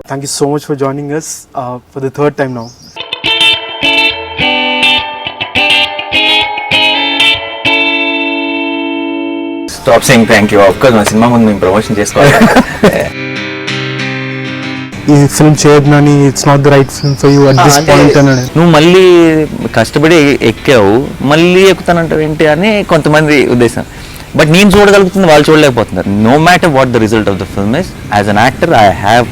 Thank you so much for joining us for the third time now. Stop saying thank you. Of course, my cinema ముందు మేము promotion చేసుకోవాలి. ఈ film చేయదు Nani, it's not the right film for you at this point అని. నువ్వు మళ్ళీ కష్టపడి ఎక్కావు, మళ్ళీ ఎక్కుతానంటావు ఏంటి అని కొంతమంది ఉద్దేశం. బట్ నేను చూడగలుగుతుంది, వాళ్ళు చూడలేకపోతున్నారు. No matter what the result of the film is, as an actor I have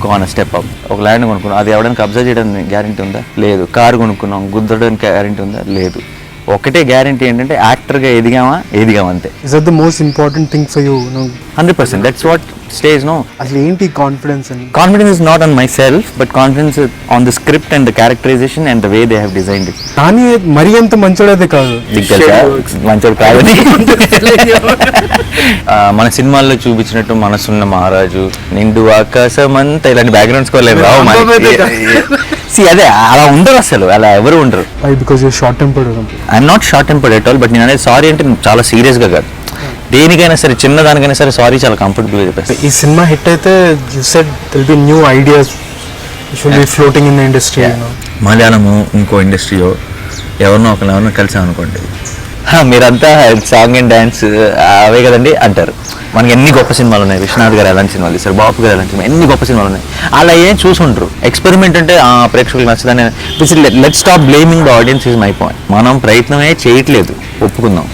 gone a step up. ఒక ల్యాండ్ కొనుక్కున్నాం, అది ఎవడానికి అబ్జర్వ్ చేయడానికి గ్యారెంటీ ఉందా? లేదు. కారు కొనుక్కున్నాం, గుద్దడానికి గ్యారెంటీ ఉందా? లేదు. ఒకటే గ్యారెంటీ ఏంటంటే యాక్టర్గా ఎదిగామా అంతే. Is that the most important thing for you? 100%. That's what stage. No, అసలు ఏంటి కాన్ఫిడెన్స్ అని? Confidence is not on my self, but confidence on the script and the characterization and the way they have designed it. కానీ మరీ అంత మంచోడైతే కాదు, మంచోడు కాదని. మన సినిమాల్లో చూపించినట్టు మనసున్న మహారాజు, నిండు ఆకాశమంతా ఇలాంటి బ్యాక్గ్రౌండ్ స్కోర్ లేదు. అదే అలా ఉండరు, అసలు అలా ఎవరు ఉండరు. Because you're short tempered. I'm not short tempered at all. But నేను అనేది సారీ అంటే చాలా సీరియస్గా కాదు, దేనికైనా సరే, చిన్నదానికైనా సరే సారీ చాలా కంఫర్టబుల్గా చెప్పేసి. ఈ సినిమా హిట్ అయితే you said there'll be new ideas should be floating in the industry. మలయాళము ఇంకో ఇండస్ట్రీయో ఎవరినో కలిసామనుకోండి, మీరంతా సాంగ్ అండ్ డ్యాన్స్ అవే కదండి అంటారు. మనకి ఎన్ని గొప్ప సినిమాలు ఉన్నాయి, విశ్వనాథ్ గారు ఎలాంటి సినిమాలు తీస్తారు, బాపు గారు ఎలాంటి సినిమా, ఎన్ని గొప్ప సినిమాలు ఉన్నాయి. అలా ఏం చూసుంటారు. ఎక్స్పెరిమెంట్ అంటే ప్రేక్షకులకు నచ్చదని. Let stop blaming the audience is my point. మనం ప్రయత్నమే చేయట్లేదు, ఒప్పుకుందాం.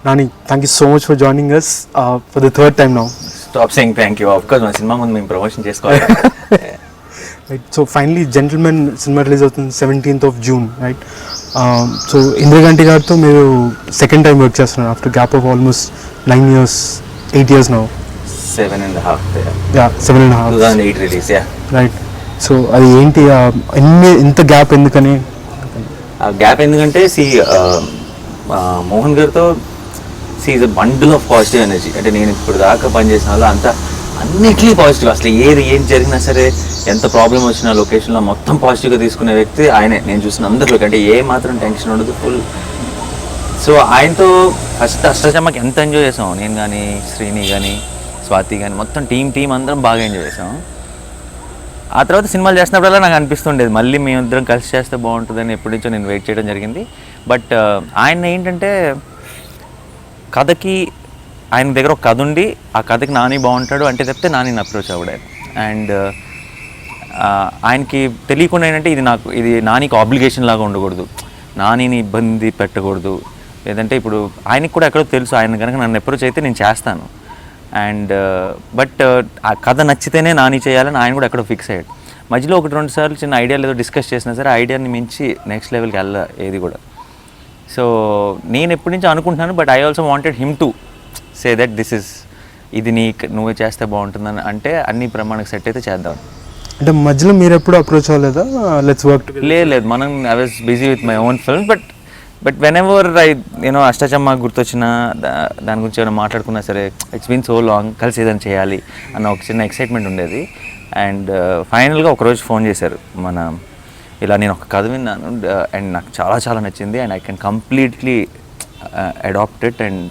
Nani, thank you so much for joining us for the third time now. Stop saying thank you. Of course, my cinema ముందు మేము ప్రమోషన్ చేసుకోవాలి. Right, so finally Gentleman cinema release అవుతుంది 17th of June, right? So Indraganti గారితో మీరు second time work చేస్తున్నారు after gap of almost 9 years, 8 years now. 7.5. Yeah, 7.5. 2008 release, yeah. Right. So అది ఏంటి, ఇంత గ్యాప్ ఎందుకని? గ్యాప్ ఎందుకంటే మోహన్ గారితో is a bundle of positive energy. అంటే నేను ఇప్పుడు దాకా పనిచేసిన వాళ్ళు అంతా అన్నిటికీ పాజిటివ్. అసలు ఏం జరిగినా సరే, ఎంత ప్రాబ్లం వచ్చినా లొకేషన్లో మొత్తం పాజిటివ్గా తీసుకునే వ్యక్తి ఆయనే. నేను చూసిన అందరిలోకి అంటే ఏ మాత్రం టెన్షన్ ఉండదు, ఫుల్. సో ఆయనతో ఫస్ట్ అష్టచమ్మకి ఎంత ఎంజాయ్ చేసాం, నేను కానీ, శ్రీని కానీ, స్వాతి కానీ, మొత్తం టీం అందరం బాగా ఎంజాయ్ చేసాం. ఆ తర్వాత సినిమాలు చేసినప్పుడల్లా నాకు అనిపిస్తుండేది మళ్ళీ మేమిద్దరం కలిసి చేస్తే బాగుంటుందని ఎప్పటి నుంచో నేను వెయిట్ చేయడం జరిగింది. బట్ ఆయన ఏంటంటే కథకి, ఆయన దగ్గర ఒక కథ ఉండి ఆ కథకి నాని బాగుంటాడు అంటే చెప్తే నాని అప్రోచ్ అవ్వడు. అండ్ ఆయనకి తెలియకుండా ఏంటంటే ఇది నానికి ఆబ్లిగేషన్ లాగా ఉండకూడదు, నానిని ఇబ్బంది పెట్టకూడదు. లేదంటే ఇప్పుడు ఆయనకి కూడా ఎక్కడో తెలుసు, ఆయన కనుక నన్ను అప్రోచ్ అయితే నేను చేస్తాను. అండ్ బట్ ఆ కథ నచ్చితేనే నాని చేయాలని ఆయన కూడా ఎక్కడో ఫిక్స్ అయ్యాడు. మధ్యలో 1-2 సార్లు చిన్న ఐడియాలు ఏదో డిస్కస్ చేసినా సరే ఐడియాని మించి నెక్స్ట్ లెవెల్కి ఏది కూడా. సో నేను ఎప్పటి నుంచో అనుకుంటున్నాను, but I also wanted him to say that ఇది నువ్వు చేస్తే బాగుంటుందని. అంటే అన్ని ప్రమాణానికి సెట్ అయితే చేద్దాం. అంటే మధ్యలో మీరు ఎప్పుడు అప్రోచ్ అవ్వలేదా? Let's work. లేదు, I was busy with my own film. But whenever Ashta Chamma గుర్తొచ్చినా, దాని గురించి ఏమైనా మాట్లాడుకున్నా సరే, ఇట్స్ బీన్ సో లాంగ్, కలిసి ఏదైనా చేయాలి అన్న ఒక చిన్న ఎక్సైట్మెంట్ ఉండేది. అండ్ ఫైనల్గా ఒకరోజు ఫోన్ చేశారు, ఇలా నేను ఒక కథ విన్నాను అండ్ నాకు చాలా చాలా నచ్చింది and I can completely adapt it and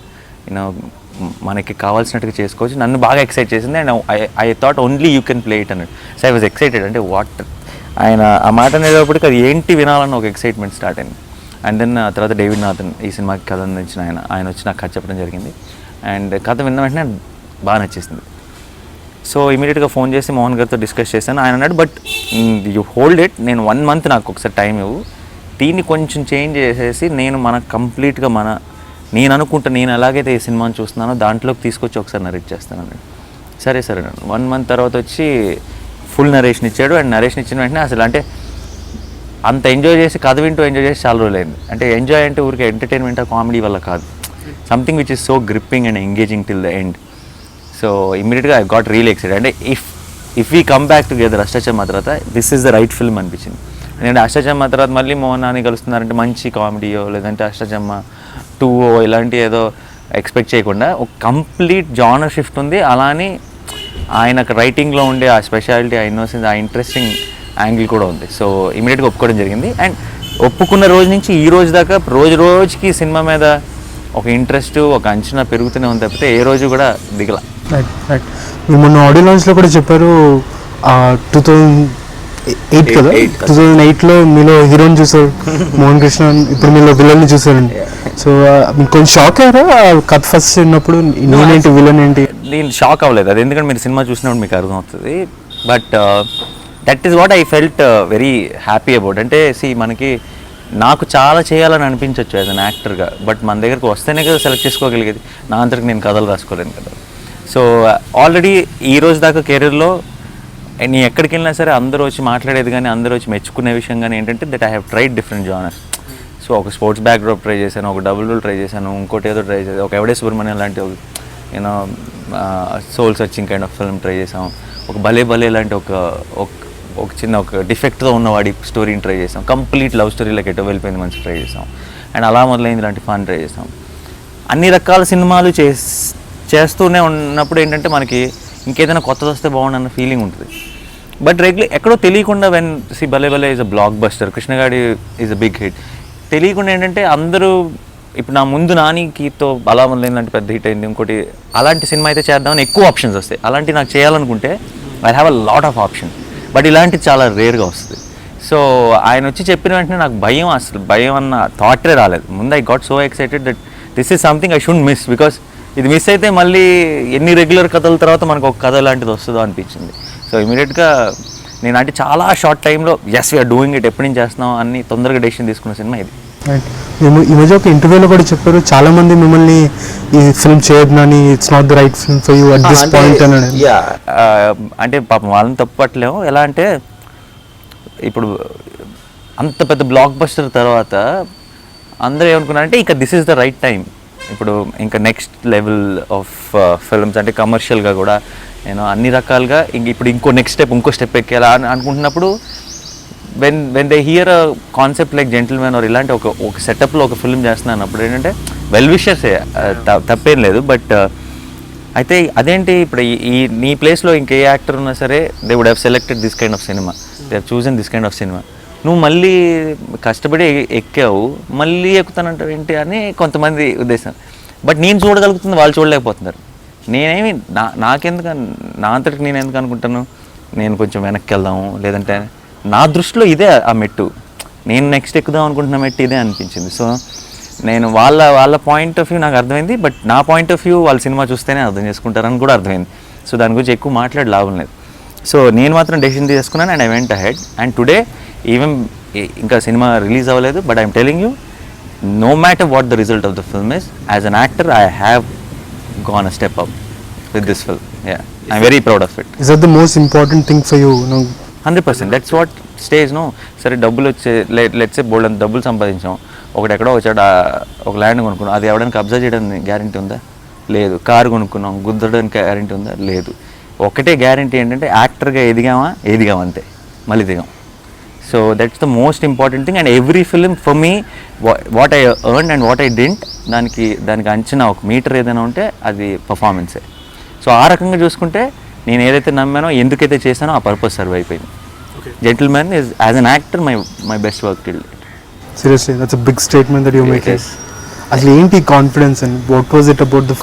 మనకి కావాల్సినట్టుగా చేసుకోవచ్చు. నన్ను బాగా ఎక్సైట్ చేసింది. And I thought only you can play it అన్నట్టు. So I was excited. అంటే వాట్ ఆయన ఆ మాట అనేటప్పటికి అది ఏంటి వినాలన్న ఒక ఎక్సైట్మెంట్ స్టార్ట్ అయింది. అండ్ దెన్ తర్వాత డేవిడ్ నాథన్ ఈ సినిమాకి కథ అందించిన ఆయన వచ్చి నాకు కథ చెప్పడం జరిగింది. అండ్ కథ విన్న వెంటనే బాగా నచ్చేసింది. సో ఇమీడియట్గా ఫోన్ చేసి మోహన్ గారితో డిస్కస్ చేశాను. ఆయన అన్నాడు, బట్ యూ హోల్డ్ ఇట్, నేను 1 month నాకు ఒకసారి టైం ఇవ్వు, దీన్ని కొంచెం చేంజ్ చేసేసి కంప్లీట్గా నేను అనుకుంటా, నేను ఎలాగైతే ఈ సినిమాని చూస్తున్నానో దాంట్లోకి తీసుకొచ్చి ఒకసారి నరేట్ చేస్తాను అన్నాడు. సరే 1 month తర్వాత వచ్చి ఫుల్ నరేషన్ ఇచ్చాడు. అండ్ నరేషన్ ఇచ్చిన వెంటనే అసలు అంటే అంత ఎంజాయ్ చేసి, కథ వింటూ ఎంజాయ్ చేసి చాలా రోజులైంది. అంటే ఎంజాయ్ అంటే ఊరికే ఎంటర్టైన్మెంట్ కామెడీ వల్ల కాదు, something which is so gripping and engaging till the end. So ఇమ్మీడియట్గా ఐ గాట్ రియల్ ఎక్సైటెడ్. అంటే if we come back together అష్ట చెమ్మ తర్వాత this is the right film అనిపించింది. ఎందుకంటే అష్ట చెమ్మ తర్వాత మళ్ళీ మోహన్ నాని కలుస్తున్నారంటే మంచి కామెడీయో లేదంటే అష్ట చెమ్మ 2 ఇలాంటి ఏదో ఎక్స్పెక్ట్ చేయకుండా ఒక కంప్లీట్ జానర్ షిఫ్ట్ ఉంది. అలానే ఆయన రైటింగ్లో ఉండే ఆ స్పెషాలిటీ, ఆ ఇన్నోసెన్స్, ఆ ఇంట్రెస్టింగ్ యాంగిల్ కూడా ఉంది. సో ఇమీడియట్గా ఒప్పుకోవడం జరిగింది. అండ్ ఒప్పుకున్న రోజు నుంచి ఈ రోజు దాకా రోజుకి సినిమా మీద ఒక ఇంట్రెస్ట్, ఒక అంచనా పెరుగుతూనే ఉంది తప్పితే ఏ రోజు కూడా దిగల. Right right. మీరు మొన్న ఆడియో లాంచ్లో కూడా చెప్పారు 2008 కదా, 2008లో మీలో హీరోని చూసారు మోహన్ కృష్ణ, ఇప్పుడు మీలో విలన్ని చూసారండి. సో మీకు కొంచెం షాక్ అయ్యారా కథ ఫస్ట్ విన్నప్పుడు, నేనేంటి విలన్ ఏంటి? నేను షాక్ అవ్వలేదు, అది ఎందుకంటే మీరు సినిమా చూసినప్పుడు మీకు అర్థమవుతుంది. But that is what I felt very happy about. అంటే మనకి నాకు చాలా చేయాలని అనిపించవచ్చు యాజ్ అన్ యాక్టర్గా, బట్ మన దగ్గరకు వస్తేనే కదా సెలెక్ట్ చేసుకోగలిగేది. నా అంతటికి నేను కథలు రాసుకోలేను కదా. సో ఆల్రెడీ ఈ రోజు దాకా కెరీర్లో నేను ఎక్కడికి వెళ్ళినా సరే అందరూ వచ్చి మాట్లాడేది కానీ అందరూ వచ్చి మెచ్చుకునే విషయం కానీ ఏంటంటే that I have tried different genres. So ఒక స్పోర్ట్స్ బ్యాక్డ్రాప్ ట్రై చేశాను, ఒక డబుల్ రోల్ ట్రై చేశాను, ఇంకోటి ఏదో ట్రై చేశాను, ఒక ఎవడే సుబ్రహ్మణ్యం లాంటి ఒక you know soul searching kind of film try చేసాం, ఒక భలే భలే లాంటి ఒక చిన్న ఒక డిఫెక్ట్తో ఉన్నవాడి స్టోరీని ట్రై చేసాం, కంప్లీట్ లవ్ స్టోరీలోకి ఎటో వెళ్ళిపోయింది మంచి ట్రై చేసాం, అండ్ అలా మొదలైంది ఇలాంటి ఫన్ ట్రై చేసాం. అన్ని రకాల సినిమాలు చేస్తూనే ఉన్నప్పుడు ఏంటంటే మనకి ఇంకేదైనా కొత్తది వస్తే బాగుండన్న ఫీలింగ్ ఉంటుంది. బట్ ఎక్కడో తెలియకుండా Bhale Bhale is a blockbuster, Krishnagadi is a big hit, తెలియకుండా ఏంటంటే అందరూ ఇప్పుడు నా ముందు నానికితో అలా మొదలైంది లాంటి పెద్ద హిట్ అయింది, ఇంకోటి అలాంటి సినిమా అయితే చేద్దామని ఎక్కువ ఆప్షన్స్ వస్తాయి. అలాంటి నాకు చేయాలనుకుంటే I have a lot of option, but ఇలాంటిది చాలా రేర్గా వస్తుంది. సో ఆయన వచ్చి చెప్పిన వెంటనే నాకు భయం అన్న థాటే రాలేదు. ముందు I got so excited that this is something I should miss, because ఇది మిస్ అయితే మళ్ళీ ఎన్ని రెగ్యులర్ కథల తర్వాత మనకు ఒక కథ లాంటిది వస్తుందో అనిపించింది. సో ఇమీడియట్గా నేను అంటే చాలా షార్ట్ టైంలో ఎస్ వీఆర్ డూయింగ్ ఇట్, ఎప్పుడు నేను చేస్తున్నాం అన్ని తొందరగా డెసిషన్ తీసుకున్న సినిమా ఇది. మేము ఈ మధ్య ఒక ఇంటర్వ్యూలో కూడా చెప్పారు, చాలా మంది మిమ్మల్ని ఈ ఫిల్మ్ చేయొద్దని, it's not the right film for you at this point అని. అంటే పాపం వాళ్ళని తప్పట్లేము. ఎలా అంటే ఇప్పుడు అంత పెద్ద బ్లాక్ బస్టర్ తర్వాత అందరూ ఏమనుకున్నారంటే ఇంకా this is the right time, ఇప్పుడు ఇంకా నెక్స్ట్ లెవెల్ ఆఫ్ ఫిల్మ్స్ అంటే కమర్షియల్గా కూడా నేను అన్ని రకాలుగా ఇప్పుడు ఇంకో స్టెప్ ఎక్కేలా అనుకుంటున్నప్పుడు when they hear a concept like Gentleman or ఇలాంటి ఒక సెటప్లో ఒక ఫిల్మ్ చేస్తున్నాను అప్పుడు ఏంటంటే వెల్ విషర్సే, తప్పేం లేదు. బట్ అయితే అదేంటి ఇప్పుడు నీ ప్లేస్లో ఇంకే యాక్టర్ ఉన్నా సరే they would have selected this kind of cinema, they have chosen this kind of cinema. నువ్వు మళ్ళీ కష్టపడి ఎక్కావు, మళ్ళీ ఎక్కుతానంటావు ఏంటి అని కొంతమంది ఉద్దేశం. బట్ నేను చూడగలుగుతుంది, వాళ్ళు చూడలేకపోతున్నారు. నేనేమి నాకెందుకు, నా అంతటికి నేను ఎందుకు అనుకుంటాను నేను కొంచెం వెనక్కి వెళ్దాము, లేదంటే నా దృష్టిలో ఇదే ఆ మెట్టు, నేను నెక్స్ట్ ఎక్కుదాం అనుకుంటున్న మెట్టు ఇదే అనిపించింది. సో నేను వాళ్ళ పాయింట్ ఆఫ్ వ్యూ నాకు అర్థమైంది, బట్ నా పాయింట్ ఆఫ్ వ్యూ వాళ్ళ సినిమా చూస్తేనే అర్థం చేసుకుంటారని కూడా అర్థమైంది. సో దాని గురించి ఎక్కువ మాట్లాడి లాభం లేదు. సో నేను మాత్రం డెసిషన్ తీసుకున్నాను and I went ahead. And today even ఇంకా సినిమా రిలీజ్ అవ్వలేదు, but I'm telling you, no matter what the result of the film is, as an actor I have gone a step up with this film. Yeah, I'm very proud of it. Is that the most important thing for you? 100%. That's what stays. No సరే డబ్బులు వచ్చే let's say బోల్డ్ అంత డబ్బులు సంపాదించాం, ఎక్కడో వచ్చాడు ఒక land కొనుక్కున్నాం, అది ఎవడానికి అబ్జర్వ్ చేయడానికి గ్యారంటీ ఉందా? లేదు. కారు కొనుక్కున్నాం, గుద్దడానికి గ్యారంటీ ఉందా? లేదు. ఒకటే గ్యారంటీ ఏంటంటే యాక్టర్గా ఎదిగాం అంతే, మళ్ళీ దిగాం. So that's the most important thing, and every film for me what I earned and what I didn't, దానికి అంచనా ఒక మీటర్ ఏదైనా ఉంటే అది పర్ఫార్మెన్సే. సో ఆ రకంగా చూసుకుంటే నేను ఏదైతే నమ్మానో, ఎందుకైతే చేశానో ఆ పర్పస్ సర్వ్ అయిపోయింది. Gentleman is as an actor my best work till date. Seriously, that's a big statement that you're making. అసలు ఏంటి confidence and what was it about the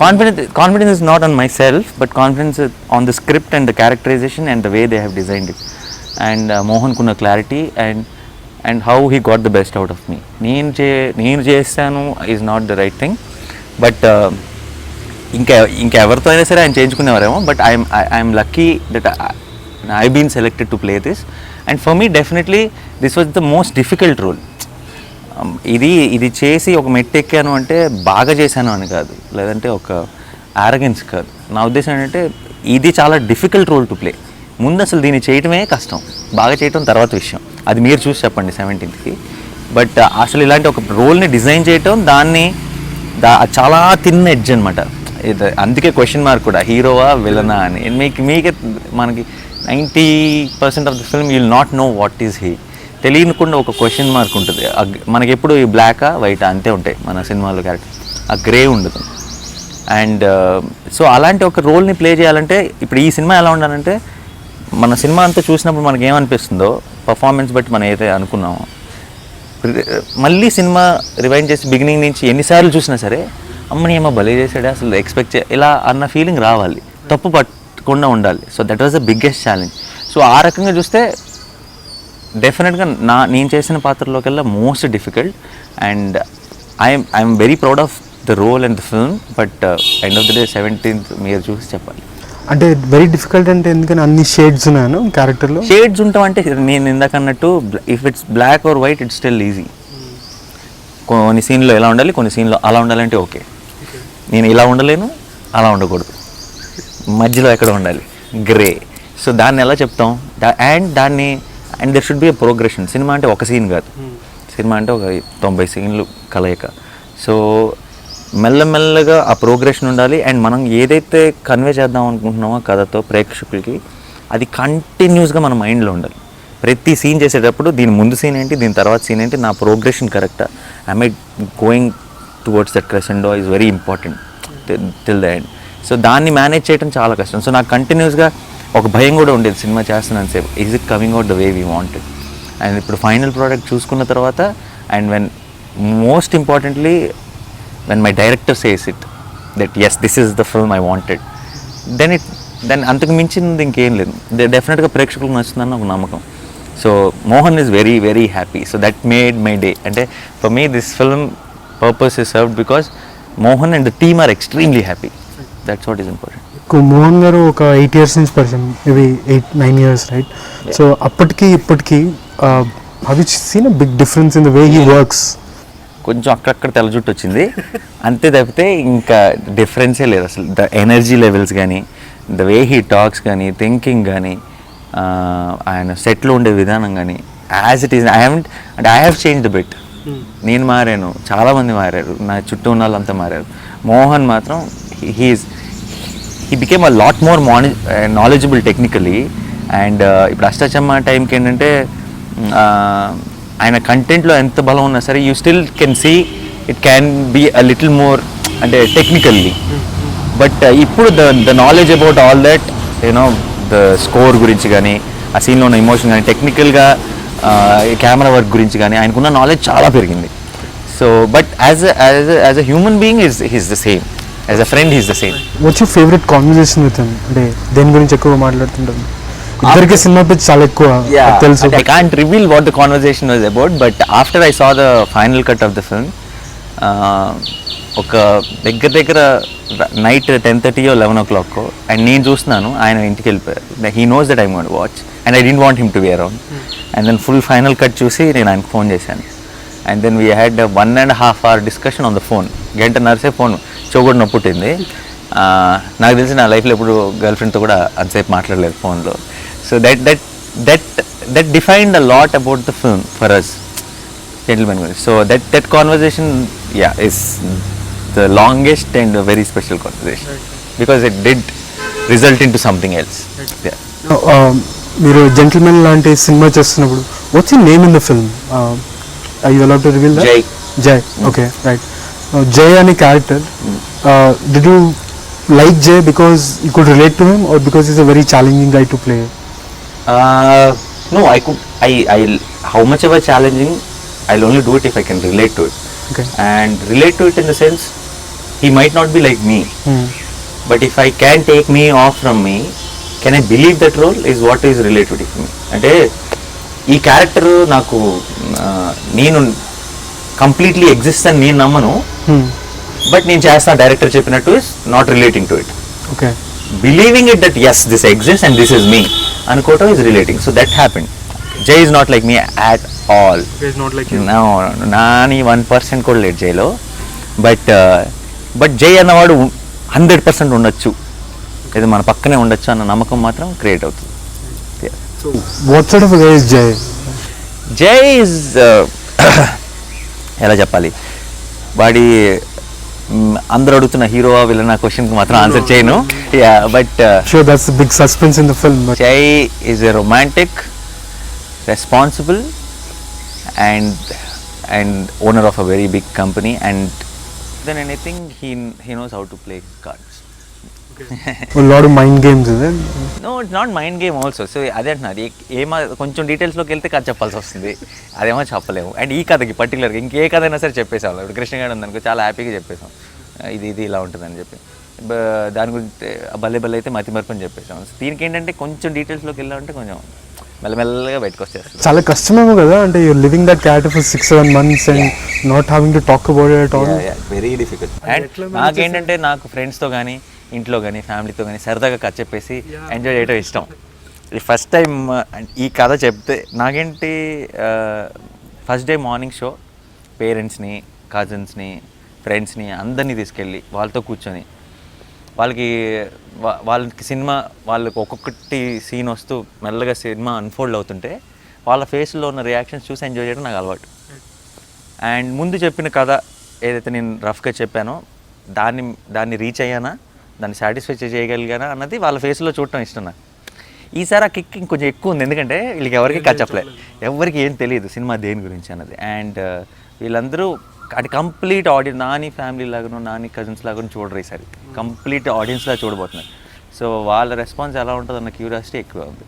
confidence is not on myself, but confidence is on the script and the characterization and the way they have designed it. And Mohan kuన్న clarity and how he got the best out of me. నేను చేస్తాను is not the right thing, but ఇంకా ఎవరితో అయినా సరే ఆయన చేయించుకునేవారేమో, but I'm lucky that I been selected to play this. And for me definitely this was the most difficult role. ఇది చేసి ఒక మెట్టు ఎక్కాను అంటే బాగా చేశాను అని కాదు, లేదంటే ఒక ఆరగెన్స్ కాదు. నా ఉద్దేశం ఏంటంటే ఇది చాలా డిఫికల్ట్ రోల్ టు ప్లే. ముందు అసలు దీన్ని చేయటమే కష్టం, బాగా చేయటం తర్వాత విషయం. అది మీరు చూసి చెప్పండి 17th. బట్ అసలు ఇలాంటి ఒక రోల్ని డిజైన్ చేయటం, చాలా తిన్న ఎడ్జ్ అనమాట. అందుకే క్వశ్చన్ మార్క్ కూడా, హీరోవా విలనా అని. మీకే మనకి 90% of the film you will not know what is he. తెలియకుండా ఒక క్వశ్చన్ మార్క్ ఉంటుంది మనకి. ఎప్పుడు ఈ బ్లాకా వైటా అంతే ఉంటాయి మన సినిమాలో క్యారెక్టర్, ఆ గ్రే ఉండదు. అండ్ సో అలాంటి ఒక రోల్ని ప్లే చేయాలంటే ఇప్పుడు ఈ సినిమా ఎలా ఉండాలంటే, మన సినిమా అంతా చూసినప్పుడు మనకి ఏమనిపిస్తుందో పర్ఫార్మెన్స్ బట్టి మనం ఏదైతే అనుకున్నామో, మళ్ళీ సినిమా రివైండ్ చేసి బిగినింగ్ నుంచి ఎన్నిసార్లు చూసినా సరే అమ్మని ఏమో భలే చేసాడే, అసలు ఎక్స్పెక్ట్ ఇలా అన్న ఫీలింగ్ రావాలి, తప్పు పట్టకుండా ఉండాలి. So that was the biggest challenge. So ఆ రకంగా చూస్తే డెఫినెట్గా నేను చేసిన పాత్రలోకెల్లా most difficult. And I'm very proud of the role and the film. But end of the day 17th మీరు చూసి చెప్పాలి. అంటే వెరీ డిఫికల్ట్ అంటే ఎందుకని అన్ని షేడ్స్ ఉన్నాను క్యారెక్టర్లో? షేడ్స్ ఉంటాం అంటే నేను ఇందాక అన్నట్టు if it's black or white it's still easy. కొన్ని సీన్లో ఎలా ఉండాలి, కొన్ని సీన్లో అలా ఉండాలంటే ఓకే. నేను ఇలా ఉండలేను, అలా ఉండకూడదు, మధ్యలో ఎక్కడ ఉండాలి, గ్రే. సో దాన్ని ఎలా చెప్తాం? And there should be a progression. Cinema అంటే ఒక సీన్ కాదు, సినిమా అంటే ఒక 90 సీన్లు కలయిక. సో మెల్లమెల్లగా ఆ ప్రోగ్రెషన్ ఉండాలి. అండ్ మనం ఏదైతే కన్వే చేద్దాం అనుకుంటున్నామో కథతో ప్రేక్షకులకి, అది కంటిన్యూస్గా మన మైండ్లో ఉండాలి. ప్రతి సీన్ చేసేటప్పుడు దీని ముందు సీన్ ఏంటి, దీని తర్వాత సీన్ ఏంటి, నా ప్రోగ్రెషన్ కరెక్టా, I I going towards that crescendo is very important till the end. So దాన్ని మేనేజ్ చేయడం చాలా కష్టం. సో నాకు కంటిన్యూస్గా ఒక భయం కూడా ఉండేది సినిమా చేస్తున్నాను సేపు, is it coming out the way we wanted. And ఇప్పుడు ఫైనల్ ప్రోడక్ట్ చూసుకున్న తర్వాత, and most importantly when my director says it that yes this is the film I wanted, then అంతకు మించింది ఇంకేం లేదు. డెఫినెట్గా ప్రేక్షకులకు నచ్చుతుందని ఒక నమ్మకం. So Mohan is very very happy. So that made my day. అంటే for me this film purpose is served because Mohan and the team are extremely happy. That's what is important. Mohan garu ఒక 8 years నుంచి పరిచయం, మేబీ 8-9 years, రైట్? సో అప్పటికి ఇప్పటికి have you seen a big difference in the way he works? కొంచెం అక్కడక్కడ తెల్ల జుట్టు వచ్చింది అంతే తప్పితే ఇంకా డిఫరెన్సే లేదు అసలు. ద ఎనర్జీ లెవెల్స్ కానీ, ద వే హీ టాక్స్ కానీ, థింకింగ్ కానీ, ఆయన సెట్లో ఉండే విధానం కానీ, as it is. I have changed bit. నేను మారాను, చాలామంది మారారు, నా చుట్టూ ఉన్న వాళ్ళంతా మారారు. మోహన్ మాత్రం he became a lot more knowledgeable technically. And ఇప్పుడు అష్టా చెమ్మ టైంకి ఏంటంటే ఆయన కంటెంట్లో ఎంత బలం ఉన్నా సరే you still can see it can be a little more అంటే టెక్నికల్లీ. బట్ ఇప్పుడు the knowledge about all that you know the score గురించి కానీ, ఆ సీన్లో ఉన్న ఎమోషన్ కానీ, టెక్నికల్గా కెమెరా వర్క్ గురించి కానీ ఆయనకున్న నాలెడ్జ్ చాలా పెరిగింది. So but as a human being is the same, as a friend is the same. What's your favourite conversation with him? అంటే దేని గురించి ఎక్కువగా మాట్లాడుతుంటాం? ఇద్దరికి సినిమా పిచ్చి చాలా ఎక్కువ తెలుసు. I can't reveal what the conversation was about, but after I saw the final cut of the film, ఒక దగ్గర నైట్ 10:30 or 11 o'clock, అండ్ నేను చూస్తున్నాను, ఆయన ఇంటికి వెళ్ళిపోయారు. He knows that I'm going to watch and I don't want him to be around. And then full final cut చూసి నేను ఆయనకు ఫోన్ చేశాను. And then we had 1.5 hour discussion on the phone. గంటన్నరసే ఫోన్ చెవుగొడ నొప్పుట్టింది. నాకు తెలిసి నా లైఫ్లో ఎప్పుడు గర్ల్ ఫ్రెండ్తో కూడా అంతసేపు మాట్లాడలేదు ఫోన్లో. So that defined a lot about the film for us, gentlemen. So that conversation, is the longest and a very special conversation because it did result into something else. మీరు జెంటిల్మెన్ లాంటి cinema చేస్తున్నప్పుడు what's your name in the film? Are you allowed to reveal that? Jay. Okay, right. Jay అనే character, did you like Jay because you could relate to him or because he's a very challenging guy to play? No, how much ever challenging, I'll only do it if I can relate to it. Okay. And relate to it in the sense, he might not be like me, but if I can take me off from me, can I believe that role is what is related to me. అంటే ఈ character నాకు నేను completely exist అని నేను నమ్మను, but నేను చేస్తా director చెప్పినట్టు is not relating to it. Okay. Believing it that yes this exists and this is me అనుకోవటం is relating. So that happened. Jay is not like me at all. Jay is not like you. No, Nani 1% కూడా లేదు Xylo. But జై అన్నవాడు 100% ఉండొచ్చు, ఇది మన పక్కనే ఉండొచ్చు అన్న నమ్మకం మాత్రం క్రియేట్ అవుతుంది. So what sort of a guy is Jay? Jay is ఎలా చెప్పాలి, వాడి అందరూ అడుగుతున్న హీరోవా విలన్ క్వశ్చన్కి మాత్రం ఆన్సర్ చేయను. But sure that's the big suspense in the film. Jay is a romantic, responsible and owner of a very big company, and than anything he knows how to play his cards. A lot of mind games, is it? No, it's not mind game also. So అదే అంటున్నారు, కొంచెం డీటెయిల్స్లోకి వెళ్తే కథ చెప్పాల్సి వస్తుంది, అదేమో చెప్పలేము. అండ్ ఈ కథకి పర్టికులర్గా ఇంకే కథ అయినా సరే చెప్పేసాం. ఇప్పుడు కృష్ణ గారు ఉందనుకో చాలా హ్యాపీగా చెప్పేసాం. ఇది ఇలా ఉంటుందని చెప్పి దాని గురించి భలే భలే అయితే మతిమరుపు అని చెప్పేసాం. దీనికి ఏంటంటే కొంచెం డీటెయిల్స్లోకి వెళ్ళామంటే కొంచెం మెల్లమెల్లగా బయటకు వచ్చేస్తుంది. చాలా కష్టమేమో కదా, అంటే you're living that character for 6-7 months and not having to talk about it at all. Very difficult. అండ్ నాకేంటంటే నాకు ఫ్రెండ్స్తో కానీ ఇంట్లో కానీ ఫ్యామిలీతో కానీ సరదాగా కథ చెప్పేసి ఎంజాయ్ చేయడం ఇష్టం. ఈ ఫస్ట్ టైం ఈ కథ చెప్తే నాకేంటి ఫస్ట్ డే మార్నింగ్ షో పేరెంట్స్ని కజిన్స్ని ఫ్రెండ్స్ని అందరినీ తీసుకెళ్ళి వాళ్ళతో కూర్చొని వాళ్ళకి సినిమా వాళ్ళకి ఒక్కొక్కటి సీన్ వస్తూ మెల్లగా సినిమా అన్ఫోల్డ్ అవుతుంటే వాళ్ళ ఫేస్లో ఉన్న రియాక్షన్స్ చూసి ఎంజాయ్ చేయడం నాకు అలవాటు. అండ్ ముందు చెప్పిన కథ ఏదైతే నేను రఫ్గా చెప్పానో దాన్ని రీచ్ అయ్యానా, దాన్ని సాటిస్ఫై చేయగలిగానా అన్నది వాళ్ళ ఫేస్లో చూడటం ఇష్టం నాకు. ఈసారి ఆ కిక్ ఇంకొంచెం ఎక్కువ ఉంది, ఎందుకంటే వీళ్ళకి ఎవరికి కథ చెప్పలేదు, ఎవరికి ఏం తెలియదు సినిమా దేని గురించి అన్నది. అండ్ వీళ్ళందరూ అది కంప్లీట్ ఆడియన్స్, నాని ఫ్యామిలీ లాగాను నాని కజిన్స్ లాగాను చూడరు ఈసారి, కంప్లీట్ ఆడియన్స్లా చూడబోతున్నారు. సో వాళ్ళ రెస్పాన్స్ ఎలా ఉంటుంది అన్న క్యూరియాసిటీ ఎక్కువ ఉంది.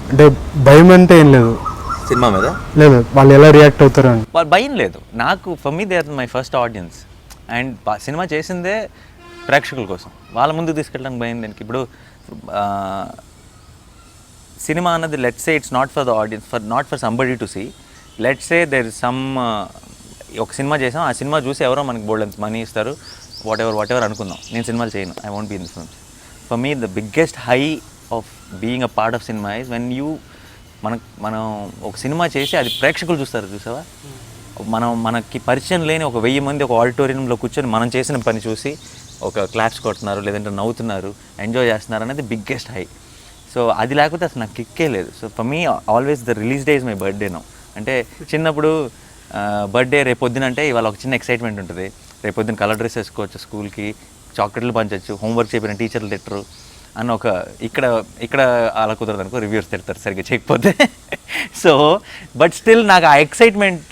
అంటే భయం అంటే ఏం లేదు సినిమా మీద, లేదు వాళ్ళు ఎలా రియాక్ట్ అవుతారు అని వాళ్ళు భయం లేదు నాకు. For me they are my first audience. And cinema చేసిందే ప్రేక్షకుల కోసం, వాళ్ళ ముందుకు తీసుకెళ్ళడానికి భయం దానికి. ఇప్పుడు సినిమా అన్నది let's say it's not for the audience, not for somebody to see. Let's say there is some ఒక సినిమా చేసాం, ఆ సినిమా చూసి ఎవరో మనకి బోల్డ్ మనీ ఇస్తారు, వాట్ ఎవర్ అనుకుందాం. నేను సినిమాలు చేయను, I want be in this films. For me the biggest high of being a part of cinema is when మనం ఒక సినిమా చేసి అది ప్రేక్షకులు చూసావా, మనకి పరిచయం లేని ఒక 1000 మంది ఒక ఆడిటోరియంలో కూర్చొని మనం చేసిన పని చూసి ఒక క్లాప్స్ కొడుతున్నారు, లేదంటే నవ్వుతున్నారు, ఎంజాయ్ చేస్తున్నారు అనేది బిగ్గెస్ట్ హై. సో అది లేకపోతే అసలు నాకు కిక్కే లేదు. So for me always the release day is my birthday now. అంటే చిన్నప్పుడు బర్త్డే రేపొద్దున అంటే ఇవాళ ఒక చిన్న ఎక్సైట్మెంట్ ఉంటుంది, రేపొద్దున కలర్ డ్రెస్ వేసుకోవచ్చు, స్కూల్కి చాక్లెట్లు పంచవచ్చు, హోంవర్క్ చెప్పిన టీచర్లు తిట్టరు అన్న ఒక ఇక్కడ అలా కుదరదు అనుకో, రివ్యూస్ తిడతారు సరిగ్గా చేయకపోతే. సో బట్ స్టిల్ నాకు ఆ ఎక్సైట్మెంట్,